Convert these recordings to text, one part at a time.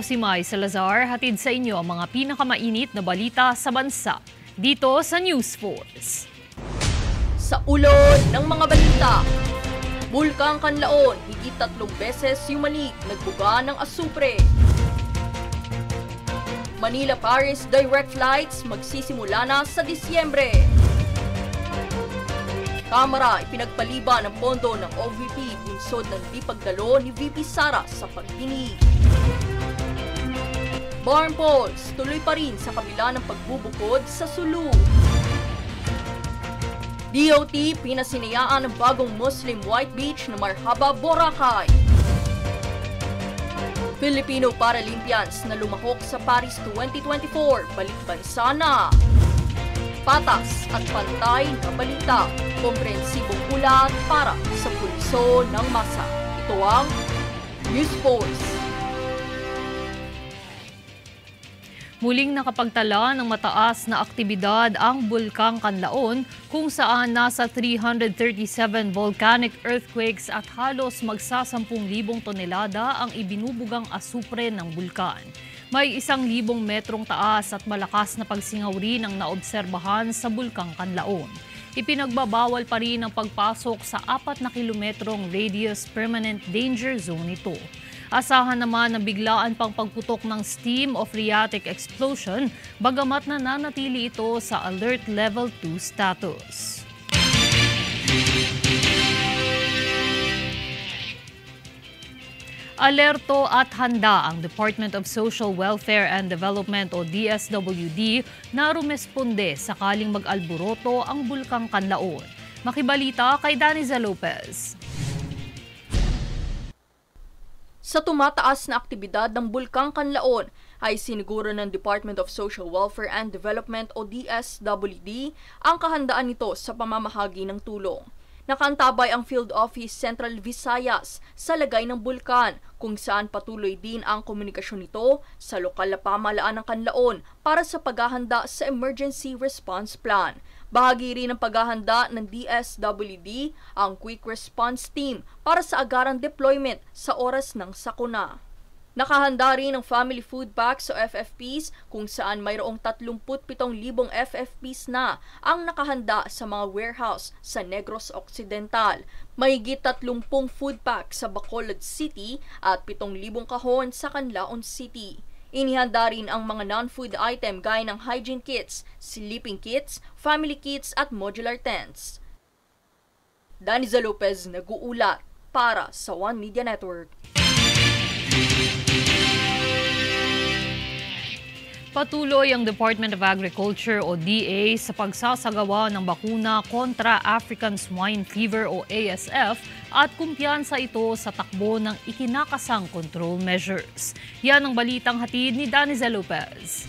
si Mai Salazar, hatid sa inyo ang mga pinakamainit na balita sa bansa. Dito sa News Force. Sa ulo ng mga balita, Bulkang Kanlaon, higit 3 beses yumanig, nagbuga ng asupre. Manila-Paris direct flights magsisimula na sa Disyembre. Kamara ipinagpaliban ng pondo ng OVP bunsod ng di pagdalo ni VP Sara sa pagdinig. Barn polls tuloy pa rin sa kabila ng pagbubukod sa Sulu. DOT pinasinayaan ng bagong Muslim White Beach na Marhaba, Boracay. Filipino Paralympians na lumahok sa Paris 2024, balik bansa na. Patas at pantay na balita, komprehensibong ulat para sa pulso ng masa. Ito ang News Force. Muling nakapagtala ng mataas na aktibidad ang Bulkang Kanlaon kung saan nasa 337 volcanic earthquakes at halos magsa-10,000 tonelada ang ibinubugang asupre ng bulkan. May 1,000 metrong taas at malakas na pagsingaw rin ang naobserbahan sa Bulkang Kanlaon. Ipinagbabawal pa rin ang pagpasok sa 4 na kilometrong radius permanent danger zone ito. Asahan naman na biglaan pang pagputok ng steam o phreatic explosion, bagamat nananatili ito sa Alert Level 2 status. Alerto at handa ang Department of Social Welfare and Development o DSWD na rumesponde sakaling mag-alboroto ang Bulkang Kanlaon. Makibalita kay Daniza Lopez. Sa tumataas na aktibidad ng Bulkang Kanlaon ay siniguro ng Department of Social Welfare and Development o DSWD ang kahandaan nito sa pamamahagi ng tulong. Nakaantabay ang Field Office Central Visayas sa lagay ng bulkan kung saan patuloy din ang komunikasyon nito sa lokal na pamahalaan ng Kanlaon para sa paghahanda sa Emergency Response Plan. Bahagi rin ng paghahanda ng DSWD ang Quick Response Team para sa agarang deployment sa oras ng sakuna. Nakahanda rin ang Family Food Packs o FFPs kung saan mayroong 37,000 FFPs na ang nakahanda sa mga warehouse sa Negros Occidental. Mahigit 30 food packs sa Bacolod City at 7,000 kahon sa Canlaon City. Inihanda rin ang mga non-food item gaya ng hygiene kits, sleeping kits, family kits at modular tents. Daniza Lopez nag-uulat para sa One Media Network. Patuloy ang Department of Agriculture o DA sa pagsasagawa ng bakuna kontra African Swine Fever o ASF at kumpiyansa ito sa takbo ng ikinakasang control measures. Yan ang balitang hatid ni Daniza Lopez.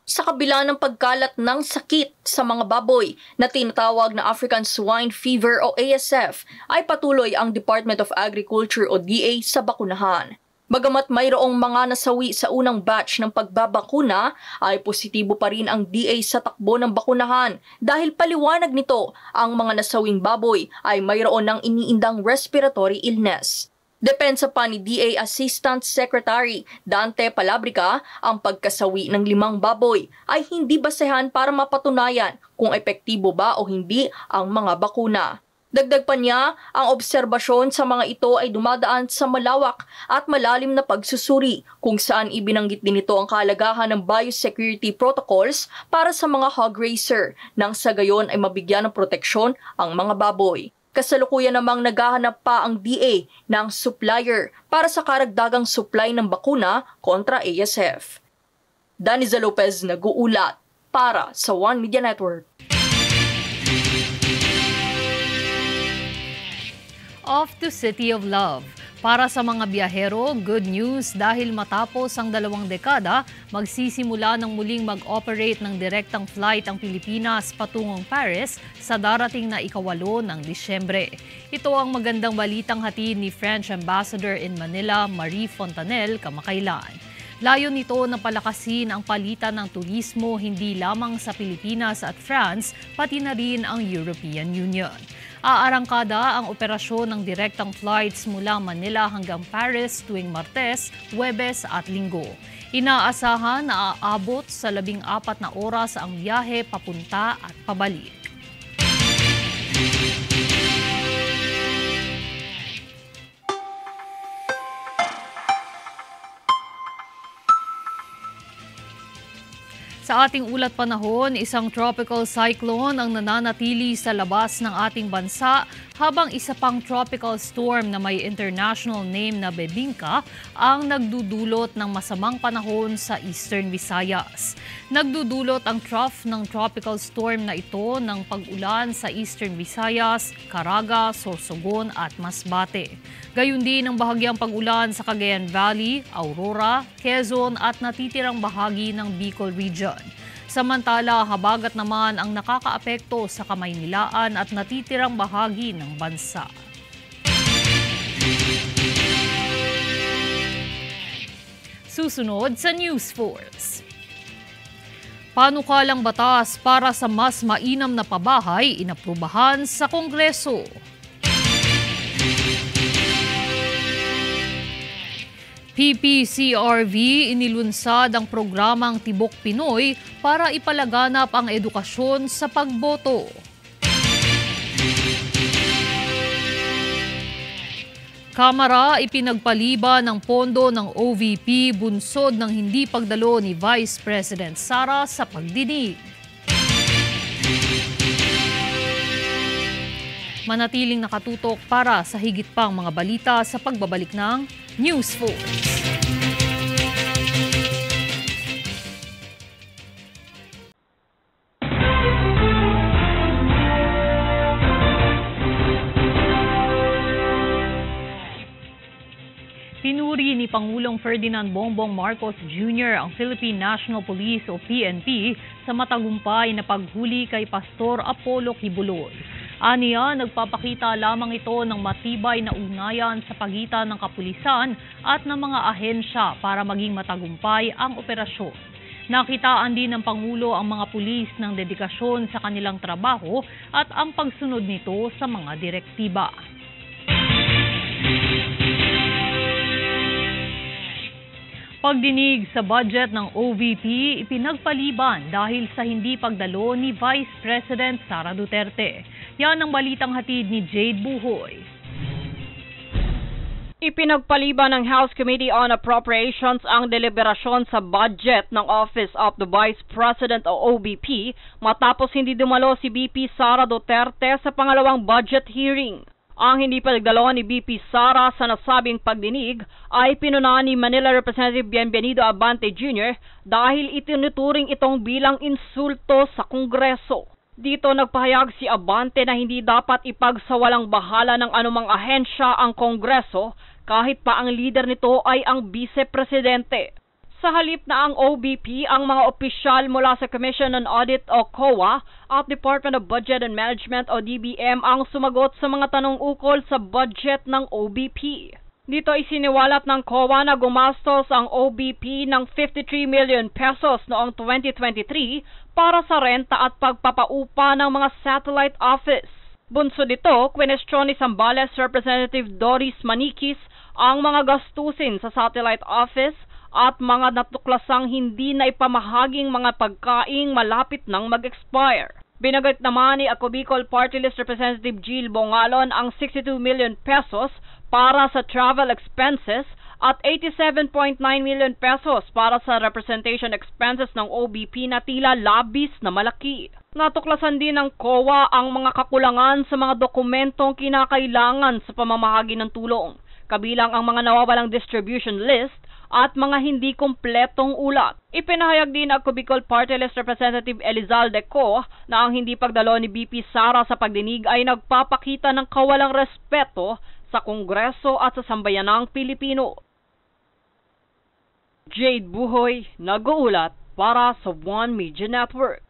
Sa kabila ng pagkalat ng sakit sa mga baboy na tinatawag na African Swine Fever o ASF, ay patuloy ang Department of Agriculture o DA sa bakunahan. Bagamat mayroong mga nasawi sa unang batch ng pagbabakuna, ay positibo pa rin ang DA sa takbo ng bakunahan dahil paliwanag nito ang mga nasawing baboy ay mayroon ng iniindang respiratory illness. Depensa pa ni DA Assistant Secretary Dante Palabrica, ang pagkasawi ng 5 baboy ay hindi basehan para mapatunayan kung epektibo ba o hindi ang mga bakuna. Dagdag pa niya, ang obserbasyon sa mga ito ay dumadaan sa malawak at malalim na pagsusuri kung saan ibinanggit din ito ang kahalagahan ng biosecurity protocols para sa mga hog raiser nang sa gayon ay mabigyan ng proteksyon ang mga baboy. Kasalukuyan namang naghahanap pa ang DA ng supplier para sa karagdagang supply ng bakuna kontra ASF. Daniza Lopez nag-uulat para sa One Media Network. Off to City of Love. Para sa mga biyahero, good news dahil matapos ang 2 dekada, magsisimula ng muling mag-operate ng direktang flight ang Pilipinas patungong Paris sa darating na ika-8 ng Disyembre. Ito ang magandang balitang hatid ni French Ambassador in Manila, Marie Fontanel, kamakailan. Layo nito na palakasin ang palitan ng turismo hindi lamang sa Pilipinas at France, pati na rin ang European Union. Aarangkada ang operasyon ng direktang flights mula Manila hanggang Paris tuwing Martes, Huwebes at Linggo. Inaasahan na aabot sa 14 na oras ang biyahe papunta at pabalik. Sa ating ulat panahon, isang tropical cyclone ang nananatili sa labas ng ating bansa habang isa pang tropical storm na may international name na Bebingka ang nagdudulot ng masamang panahon sa Eastern Visayas. Nagdudulot ang trough ng tropical storm na ito ng pag-ulan sa Eastern Visayas, Caraga, Sorsogon at Masbate. Gayun din ang bahagyang pag-ulan sa Cagayan Valley, Aurora, Quezon at natitirang bahagi ng Bicol Region. Samantala, habagat naman ang nakakaapekto sa Kamaynilaan at natitirang bahagi ng bansa. Susunod sa News Force. Panukalang batas para sa mas mainam na pabahay inaprubahan sa Kongreso. PPCRV inilunsad ang programang Tibok Pinoy para ipalaganap ang edukasyon sa pagboto. Kamara ipinagpaliban ng pondo ng OVP bunsod ng hindi pagdalo ni Vice President Sara sa pagdinig. Manatiling nakatutok para sa higit pang mga balita sa pagbabalik ng News Force. Pinuri ni Pangulong Ferdinand Bongbong Marcos Jr. ang Philippine National Police o PNP sa matagumpay na paghuli kay Pastor Apollo Kibuloy. Aniya, nagpapakita lamang ito ng matibay na ugnayan sa pagitan ng kapulisan at ng mga ahensya para maging matagumpay ang operasyon. Nakitaan din ng Pangulo ang mga pulis ng dedikasyon sa kanilang trabaho at ang pagsunod nito sa mga direktiba. Pagdinig sa budget ng OVP ipinagpaliban dahil sa hindi pagdalo ni Vice President Sara Duterte. Yan ang balitang hatid ni Jade Buhoy. Ipinagpaliban ng House Committee on Appropriations ang deliberasyon sa budget ng Office of the Vice President o OVP matapos hindi dumalo si VP Sara Duterte sa pangalawang budget hearing. Ang hindi pagdalo ni VP Sara sa nasabing pagdinig ay pinuna ni Manila Representative Bienvenido Abante Jr. dahil itinuturing itong bilang insulto sa Kongreso. Dito nagpahayag si Abante na hindi dapat ipagsawalang bahala ng anumang ahensya ang Kongreso kahit pa ang leader nito ay ang Vice-Presidente. Sa halip na ang OBP ang mga opisyal mula sa Commission on Audit o COA at Department of Budget and Management o DBM ang sumagot sa mga tanong ukol sa budget ng OBP. Dito isiniwalat ng COA na gumastos ang OBP ng 53 million pesos noong 2023 para sa renta at pagpapaupa ng mga satellite office. Bunso dito, kwenestyon ni Zambales Representative Doris Maniquis ang mga gastusin sa satellite office at mga natuklasang hindi na ipamahaging mga pagkaing malapit nang mag-expire. Binagat naman ni Ako Bicol Party List Representative Jill Bongalon ang 62 million pesos para sa travel expenses at 87.9 million pesos para sa representation expenses ng OBP na tila labis na malaki. Natuklasan din ng COA ang mga kakulangan sa mga dokumentong kinakailangan sa pamamahagi ng tulong, kabilang ang mga nawawalang distribution list at mga hindi kumpletong ulat. Ipinahayag din ng Bicol Party List Representative Elizalde Co na ang hindi pagdalo ni BP Sara sa pagdinig ay nagpapakita ng kawalang respeto sa Kongreso at sa sambayanang Pilipino. Jade Buhoy, nag-uulat para sa One Media Network.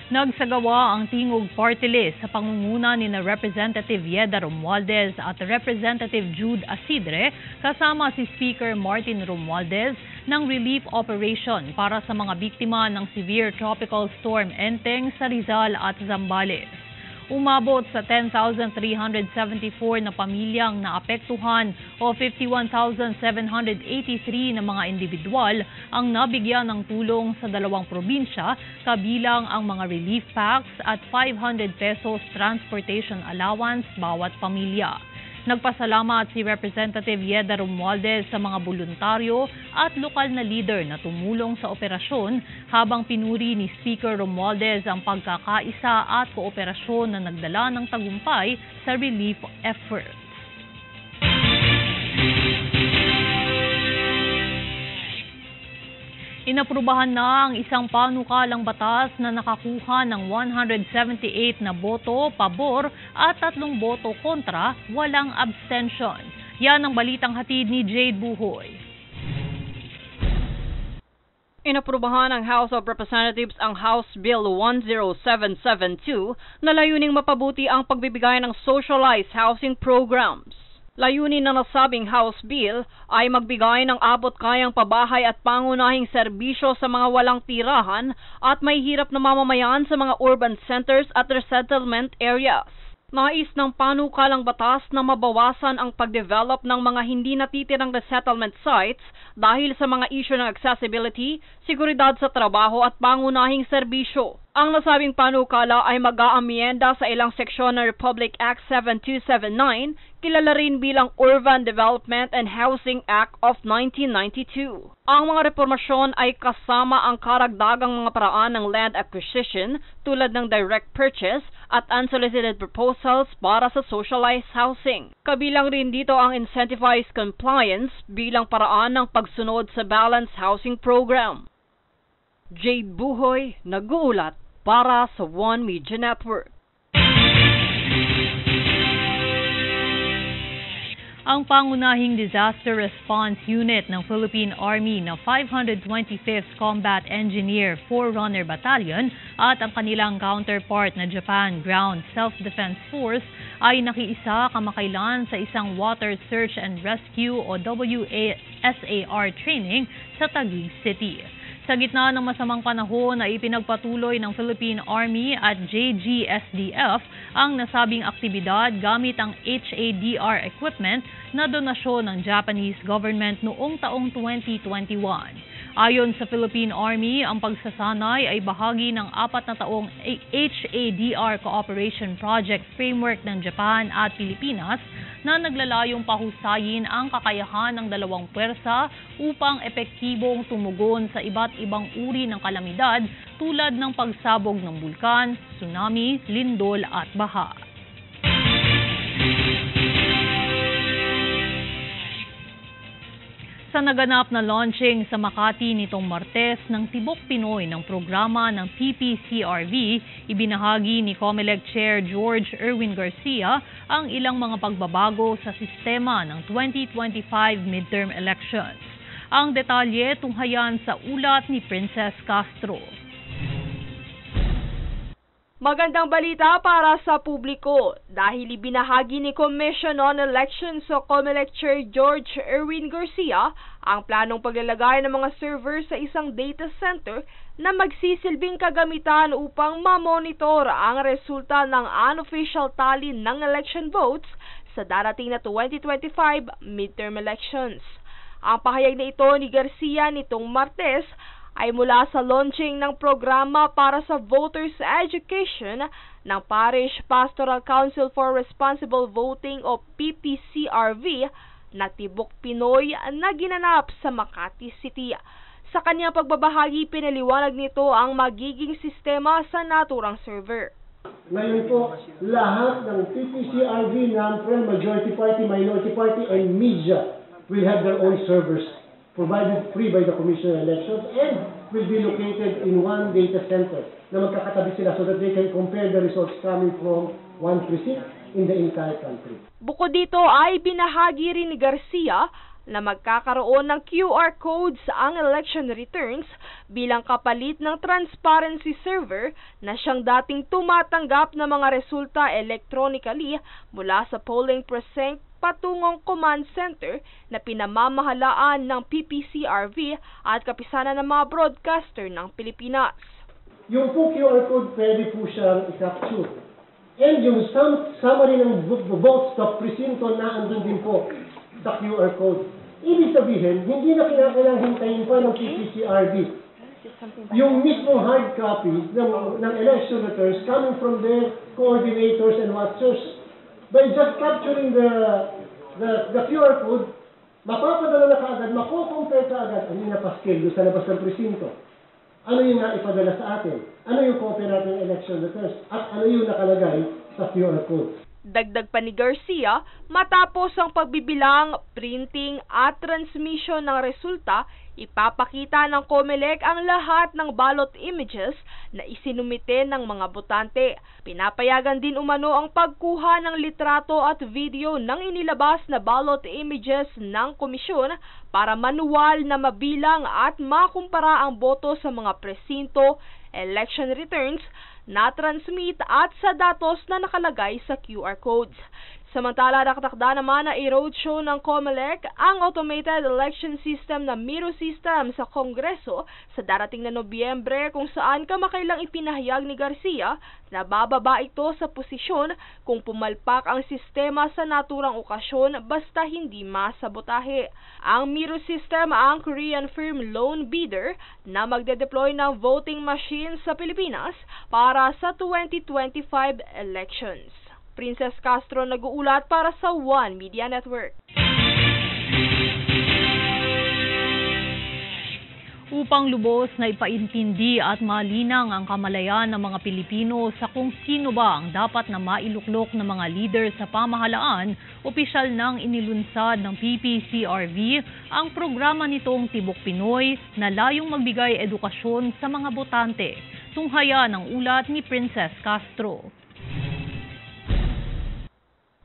Nagsagawa ang Tingog Party List sa pangunguna ni na Representative Yeda Romualdez at Representative Jude Asidre kasama si Speaker Martin Romualdez ng relief operation para sa mga biktima ng severe tropical storm Enteng sa Rizal at Zambales. Umabot sa 10,374 na pamilyang naapektuhan o 51,783 na mga individual ang nabigyan ng tulong sa 2 probinsya, kabilang ang mga relief packs at 500 pesos transportation allowance bawat pamilya. Nagpasalamat si Representative Yeda Romualdez sa mga voluntaryo at lokal na leader na tumulong sa operasyon, habang pinuri ni Speaker Romualdez ang pagkakaisa at kooperasyon na nagdala ng tagumpay sa relief efforts. Inaprubahan na ang isang panukalang batas na nakakuha ng 178 na boto pabor at 3 boto kontra, walang abstention. Yan ang balitang hatid ni Jade Buhoy. Inaprubahan ng House of Representatives ang House Bill 10772 na layuning mapabuti ang pagbibigay ng socialized housing programs. Layunin ng nasabing House Bill ay magbigay ng abot-kayang pabahay at pangunahing serbisyo sa mga walang tirahan at may hirap na mamamayan sa mga urban centers at resettlement areas. Nais ng panukalang batas na mabawasan ang pagdevelop ng mga hindi natitirang resettlement sites dahil sa mga isyu ng accessibility, seguridad sa trabaho at pangunahing serbisyo. Ang nasabing panukala ay mag-aamyenda sa ilang seksyon ng Republic Act 7279, kilala rin bilang Urban Development and Housing Act of 1992. Ang mga reformasyon ay kasama ang karagdagang mga paraan ng land acquisition tulad ng direct purchase at unsolicited proposals para sa socialized housing. Kabilang rin dito ang incentivized compliance bilang paraan ng pagsunod sa balanced housing program. Jade Buhoy, nag-uulat para sa One Media Network. Ang pangunahing Disaster Response Unit ng Philippine Army na 525th Combat Engineer Forerunner Battalion at ang kanilang counterpart na Japan Ground Self-Defense Force ay nakiisa kamakailan sa isang Water Search and Rescue o WSAR training sa Taguig City. Sa gitna ng masamang panahon ay ipinagpatuloy ng Philippine Army at JGSDF ang nasabing aktibidad gamit ang HADR equipment na donasyon ng Japanese government noong taong 2021. Ayon sa Philippine Army, ang pagsasanay ay bahagi ng 4 na taong HADR Cooperation Project Framework ng Japan at Pilipinas na naglalayong pahusayin ang kakayahan ng dalawang puwersa upang epektibong tumugon sa iba't ibang uri ng kalamidad tulad ng pagsabog ng bulkan, tsunami, lindol at baha. Sa naganap na launching sa Makati nitong Martes ng Tibok Pinoy ng programa ng PPCRV, ibinahagi ni COMELEC Chair George Erwin Garcia ang ilang mga pagbabago sa sistema ng 2025 midterm elections. Ang detalye tunghayan sa ulat ni Princess Castro. Magandang balita para sa publiko dahil ibinahagi ni Commission on Elections o COMELEC Chair George Erwin Garcia ang planong paglalagay ng mga server sa isang data center na magsisilbing kagamitan upang mamonitor ang resulta ng unofficial tally ng election votes sa darating na 2025 midterm elections. Ang pahayag na ito ni Garcia nitong Martes ay mula sa launching ng programa para sa voters education ng Parish Pastoral Council for Responsible Voting o PPCRV na Tibok Pinoy na ginanap sa Makati City. Sa kanyang pagbabahagi, pinaliwanag nito ang magiging sistema sa naturang server. Ngayon po, lahat ng PPCRV, non-friend, majority party, minority party, and media will have their own servers provided free by the Commission on Elections and will be located in one data center na magkakatabi sila so that they can compare the results coming from one precinct in the entire country. Bukod dito ay binahagi rin ni Garcia na magkakaroon ng QR codes ang election returns bilang kapalit ng transparency server na siyang dating tumatanggap ng mga resulta electronically mula sa polling precinct patungong command center na pinamamahalaan ng PPCRV at kapisanan ng mga broadcaster ng Pilipinas. Yung po QR code pwede po siyang i-capture. And yung summary ng votes sa presinto na andun din po sa QR code. Ibig sabihin, hindi na kinakailangan hintayin pa ng PPCRV. Yung mismong hard copy ng election returns coming from their coordinators and watchers, by just capturing the QR code, mapapadala na kaagad, mako-compare kaagad, ano yung napaskil doon sa labas ng presinto. Ano yung naipadala sa atin? Ano yung copy natin ng election returns? At ano yung nakalagay sa QR code? Dagdag pa ni Garcia, matapos ang pagbibilang, printing at transmission ng resulta, ipapakita ng COMELEC ang lahat ng ballot images na isinumite ng mga botante. Pinapayagan din umano ang pagkuha ng litrato at video ng inilabas na ballot images ng komisyon para manuwal na mabilang at makumpara ang boto sa mga presinto, election returns, na-transmit at sa datos na nakalagay sa QR codes. Samantala, nakatakda naman na i-roadshow ng COMELEC ang automated election system na Miro system sa Kongreso sa darating na Nobyembre, kung saan kamakailang ipinahayag ni Garcia na bababa ito sa posisyon kung pumalpak ang sistema sa naturang okasyon basta hindi masabotahe. Ang Miro system ang Korean firm Lone Bidder na magde-deploy ng voting machines sa Pilipinas para sa 2025 elections. Princess Castro nag-uulat para sa One Media Network. Upang lubos na ipaintindi at malinang ang kamalayan ng mga Pilipino sa kung sino ba ang dapat na mailuklok ng mga leader sa pamahalaan, opisyal nang inilunsad ng PPCRV ang programa nitong Tibok Pinoy na layong magbigay edukasyon sa mga botante. Tunghaya ng ulat ni Princess Castro.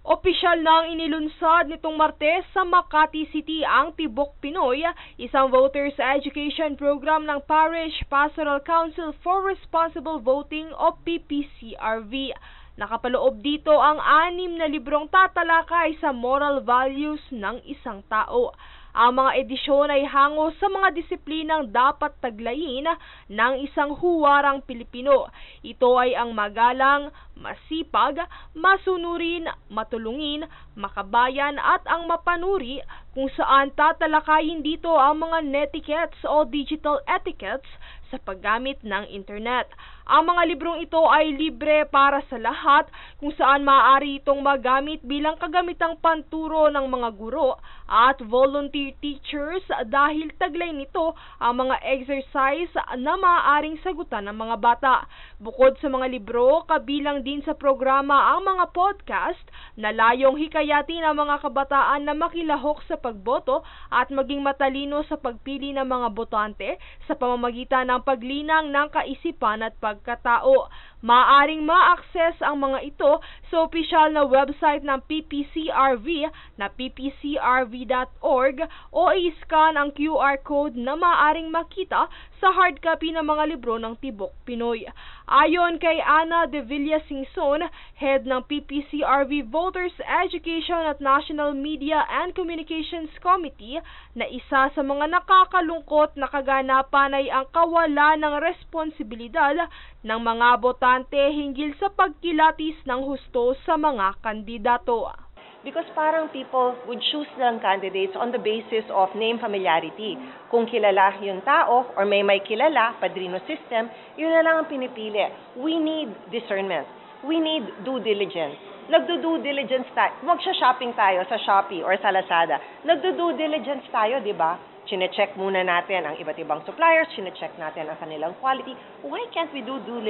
Opisyal nang inilunsad nitong Martes sa Makati City ang Tibok Pinoy, isang voters education program ng Parish Pastoral Council for Responsible Voting o PPCRV. Nakapaloob dito ang 6 na librong tatalakay sa moral values ng isang tao. Ang mga edisyon ay hango sa mga disiplinang dapat taglayin ng isang huwarang Pilipino. Ito ay ang magalang, masipag, masunurin, matulungin, makabayan at ang mapanuri, kung saan tatalakayin dito ang mga netiquettes o digital etiquettes sa paggamit ng internet. Ang mga librong ito ay libre para sa lahat, kung saan maaari itong magamit bilang kagamitang panturo ng mga guro at volunteer teachers dahil taglay nito ang mga exercise na maaaring sagutan ng mga bata. Bukod sa mga libro, kabilang din sa programa ang mga podcast na layong hikayatin ang mga kabataan na makilahok sa pagboto at maging matalino sa pagpili ng mga botante sa pamamagitan ng paglinang ng kaisipan at pagkatao. Maaaring ma-access ang mga ito sa opisyal na website ng PPCRV na ppcrv.org o i-scan ang QR code na maaaring makita sa hard copy ng mga libro ng Tibok Pinoy. Ayon kay Ana de Villa Singson, head ng PPCRV Voters Education at National Media and Communications Committee, na isa sa mga nakakalungkot na kaganapan ay ang kawalan ng responsibilidad ng mga botante hinggil sa pagkilatis ng husto sa mga kandidato. Because parang people would choose ng candidates on the basis of name familiarity. Kung kilala yung tao or may kilala, padrino system, yun na lang ang pinipili. We need discernment. We need due diligence. Nagdo-due diligence tayo. Magsha-shopping tayo sa Shopee or sa Lazada. Nagdo-due diligence tayo, di ba? Chine-check muna natin ang iba't ibang suppliers, chine-check natin ang kanilang quality. Why can't we do due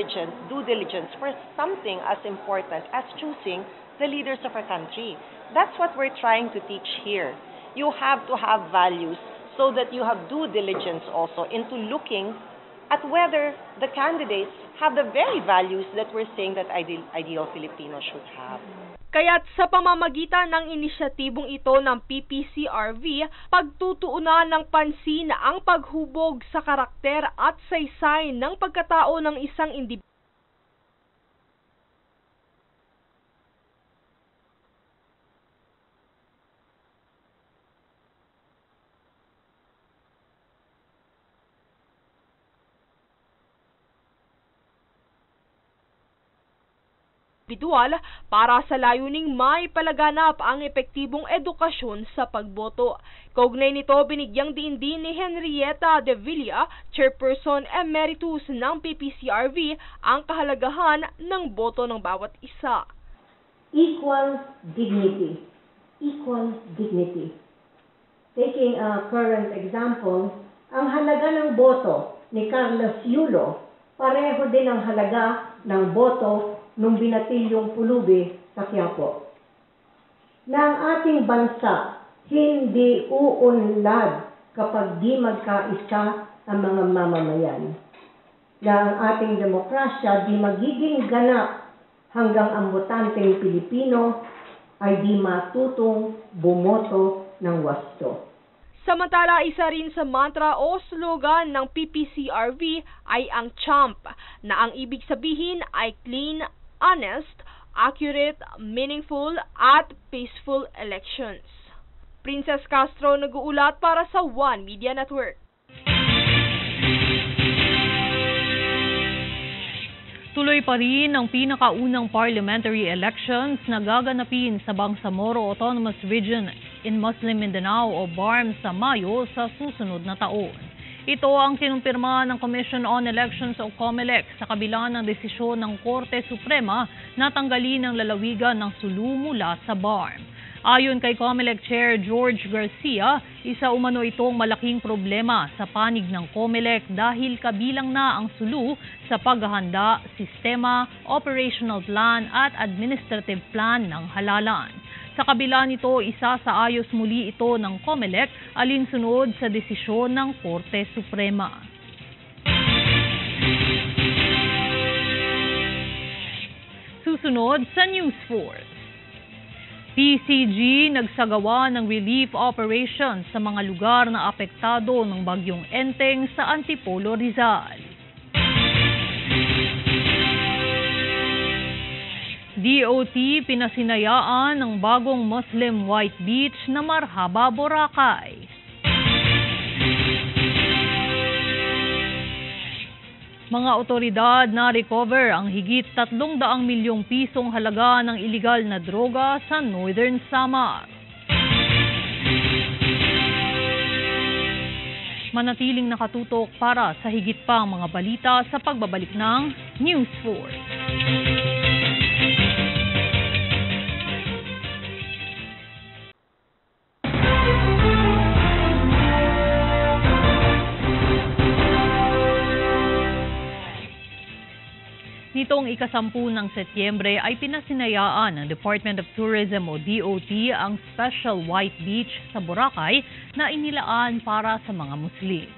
diligence for something as important as choosing the leaders of our country? That's what we're trying to teach here. You have to have values so that you have due diligence also into looking at whether the candidates have the very values that we're saying that ideal Filipinos should have. Kaya't sa pamamagitan ng inisyatibong ito ng PPCRV, pagtutuunan ng pansin ang paghubog sa karakter at saysay ng pagkatao ng isang individuo. Para sa layuning may palaganap ang epektibong edukasyon sa pagboto. Kaugnay nito, binigyang diin din ni Henrietta De Villa, Chairperson Emeritus ng PPCRV, ang kahalagahan ng boto ng bawat isa. Equal dignity. Equal dignity. Taking a current example, ang halaga ng boto ni Carlos Yulo, pareho din ang halaga ng boto nung binatilyong pulubi sa Quiapo. Na ang ating bansa hindi uunlad kapag di magkaisa ang mga mamamayan. Na ang ating demokrasya di magiging ganap hanggang ang botanteng Pilipino ay di matutong bumoto ng wasto. Samantala, isa rin sa mantra o slogan ng PPCRV ay ang CHAMP, na ang ibig sabihin ay clean, honest, accurate, meaningful, at peaceful elections. Princess Castro nag-uulat para sa One Media Network. Tuloy pa rin ang pinakaunang parliamentary elections na gaganapin sa Bangsamoro Autonomous Region in Muslim Mindanao o BARM sa Mayo sa susunod na taon. Ito ang kinumpirma ng Commission on Elections o COMELEC sa kabila ng desisyon ng Korte Suprema na tanggalin ang lalawigan ng Sulu mula sa BARM. Ayon kay COMELEC Chair George Garcia, isa umano itong malaking problema sa panig ng COMELEC dahil kabilang na ang Sulu sa paghahanda, sistema, operational plan at administrative plan ng halalan. Sa kabila nito, isa sa ayos muli ito ng COMELEC alinsunod sa desisyon ng Korte Suprema. Susunod sa News Force. PCG nagsagawa ng relief operations sa mga lugar na apektado ng bagyong Enteng sa Antipolo, Rizal. DOT pinasinayaan ng bagong Muslim White Beach na Marhaba, Boracay. Mga otoridad na recover ang higit 300 milyong pisong halaga ng iligal na droga sa Northern Samar. Manatiling nakatutok para sa higit pang mga balita sa pagbabalik ng News Force. Nitong ika-10 ng Setyembre ay pinasinayaan ng Department of Tourism o DOT ang Special White Beach sa Boracay na inilaan para sa mga Muslim.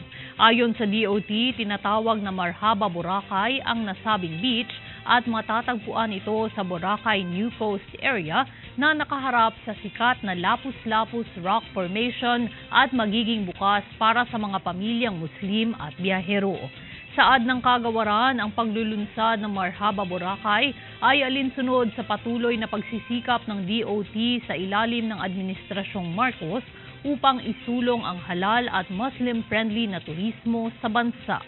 Ayon sa DOT, tinatawag na Marhaba Boracay ang nasabing beach at matatagpuan ito sa Boracay New Coast area na nakaharap sa sikat na Lapus-Lapus Rock Formation at magiging bukas para sa mga pamilyang Muslim at biyahero. Saad ng kagawaran, ang paglulunsad ng Marhaba Boracay ay alinsunod sa patuloy na pagsisikap ng DOT sa ilalim ng Administrasyong Marcos upang isulong ang halal at Muslim-friendly na turismo sa bansa.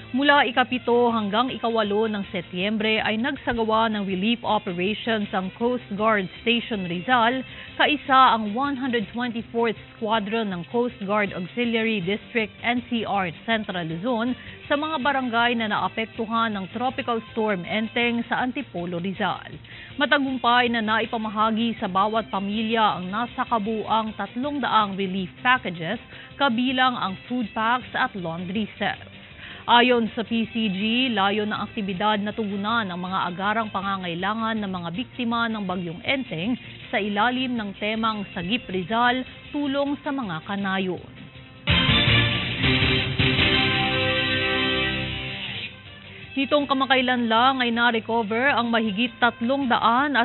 Mula ika-7 hanggang ika-8 ng Setyembre ay nagsagawa ng relief operations ang Coast Guard Station Rizal, kaisa ang 124th Squadron ng Coast Guard Auxiliary District NCR Central Luzon sa mga barangay na naapektuhan ng Tropical Storm Enteng sa Antipolo, Rizal. Matagumpay na naipamahagi sa bawat pamilya ang nasa kabuuang 300 relief packages, kabilang ang food packs at laundry sets. Ayon sa PCG, layo ng aktibidad na tugunan ang mga agarang pangangailangan ng mga biktima ng bagyong Enteng sa ilalim ng temang Sagip Rizal, tulong sa mga kanayon. Nitong kamakailan lang ay na-recover ang mahigit 370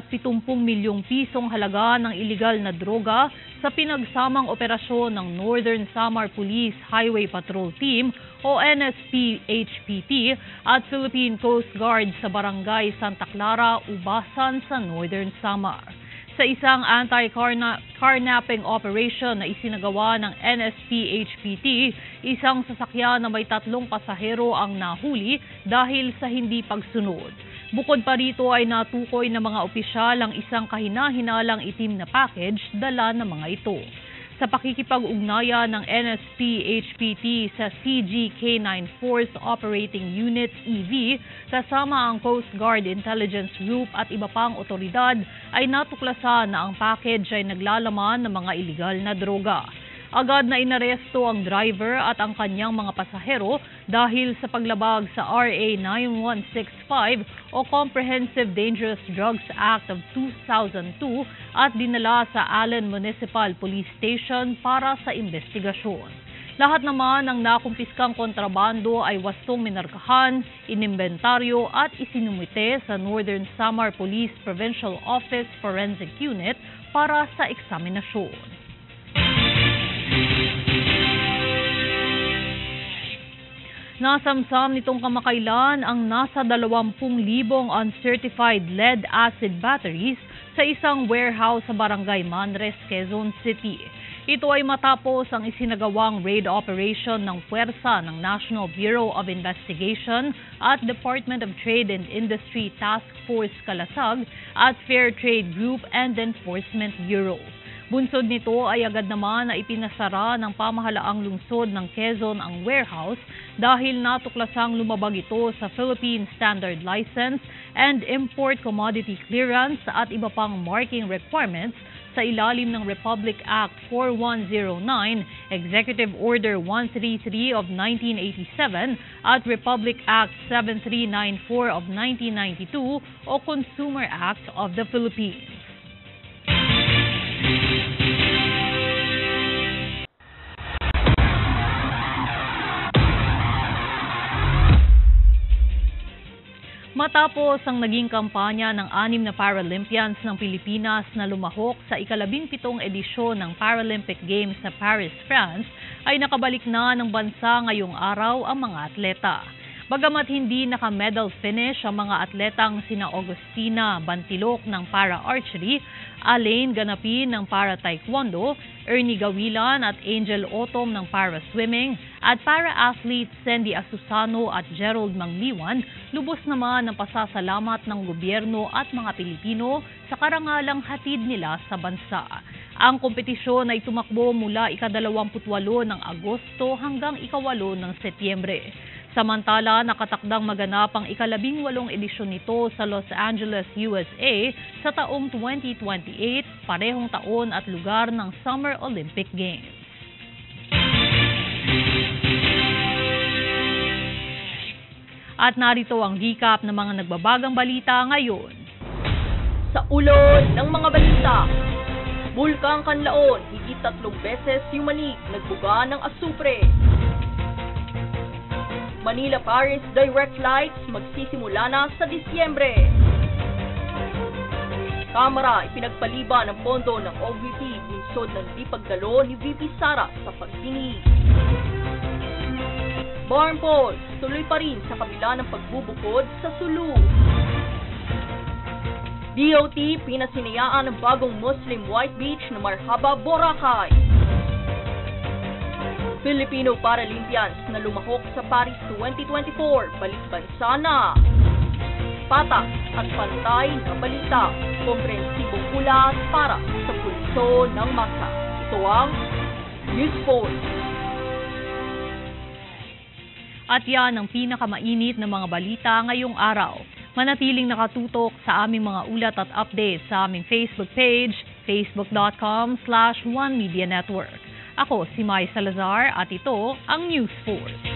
milyong pisong halaga ng iligal na droga sa pinagsamang operasyon ng Northern Samar Police Highway Patrol Team o NSP-HPT at Philippine Coast Guard sa Barangay Santa Clara, Ubasan sa Northern Samar. Sa isang anti-carnapping operation na isinagawa ng NSP-HPT, isang sasakyan na may 3 pasahero ang nahuli dahil sa hindi pagsunod. Bukod pa rito ay natukoy ng mga opisyal ang isang kahina-hinalang itim na package dala ng mga ito. Sa pakikipag-ugnayan ng NSP-HPT sa CGK-9 Force Operating Unit EV kasama ang Coast Guard Intelligence Group at iba pang otoridad ay natuklasan na ang package ay naglalaman ng mga iligal na droga. Agad na inaresto ang driver at ang kanyang mga pasahero dahil sa paglabag sa RA 9165 o Comprehensive Dangerous Drugs Act of 2002 at dinala sa Allen Municipal Police Station para sa investigasyon. Lahat naman ng nakumpiskang kontrabando ay wastong minarkahan, inimbentaryo at isinumite sa Northern Samar Police Provincial Office Forensic Unit para sa eksaminasyon. Nasamsam nitong kamakailan ang nasa 20,000 uncertified lead-acid batteries sa isang warehouse sa Barangay Manres, Quezon City. Ito ay matapos ang isinagawang raid operation ng puwersa ng National Bureau of Investigation at Department of Trade and Industry Task Force Kalasag at Fair Trade Group and Enforcement Bureau. Bunsod nito ay agad naman na ipinasara ng pamahalaang lungsod ng Quezon ang warehouse dahil natuklasang lumabag ito sa Philippine Standard License and Import Commodity Clearance at iba pang marking requirements sa ilalim ng Republic Act 4109, Executive Order 133 of 1987 at Republic Act 7394 of 1992 o Consumer Act of the Philippines. Matapos ang naging kampanya ng 6 na Paralympians ng Pilipinas na lumahok sa ika-17 edisyon ng Paralympic Games sa Paris, France, ay nakabalik na ng bansa ngayong araw ang mga atleta. Bagamat hindi naka-medal finish ang mga atletang sina Augustina Bantilok ng para-archery, Alain Ganapin ng para-taekwondo, Ernie Gawilan at Angel Otom ng para-swimming, at para-athlete Sandy Asusano at Gerald Mangliwan, lubos naman ng pasasalamat ng gobyerno at mga Pilipino sa karangalang hatid nila sa bansa. Ang kompetisyon ay tumakbo mula ika-28 ng Agosto hanggang ika-8 ng Setyembre. Samantala, nakatakdang maganap ang ika-18 edisyon nito sa Los Angeles, USA sa taong 2028, parehong taon at lugar ng Summer Olympic Games. At narito ang recap ng mga nagbabagang balita ngayon. Sa ulo ng mga balita, Bulkang Kanlaon, higit 3 beses yumanig, nagbuga ng asupre. Manila-Paris direct flights magsisimula na sa Disyembre. Kamara ipinagpaliban ng pondo ng OVP bunsod ng di pagdalo ni VP Sara sa pagdinig. Barn polls tuloy pa rin sa kabila ng pagbubukod sa Sulu. DOT pinasinayaan ng bagong Muslim White Beach na Marhaba, Boracay. Filipino Paralympians na lumahok sa Paris 2024, balik bansa na. Patak at pantay na balita, komprehensibong ulat para sa pulso ng masa. Ito ang News Force. At yan ang pinakamainit na mga balita ngayong araw. Manatiling nakatutok sa aming mga ulat at updates sa aming Facebook page, facebook.com/OneMediaNetwork. Ako si Mai Salazar at ito ang News Force.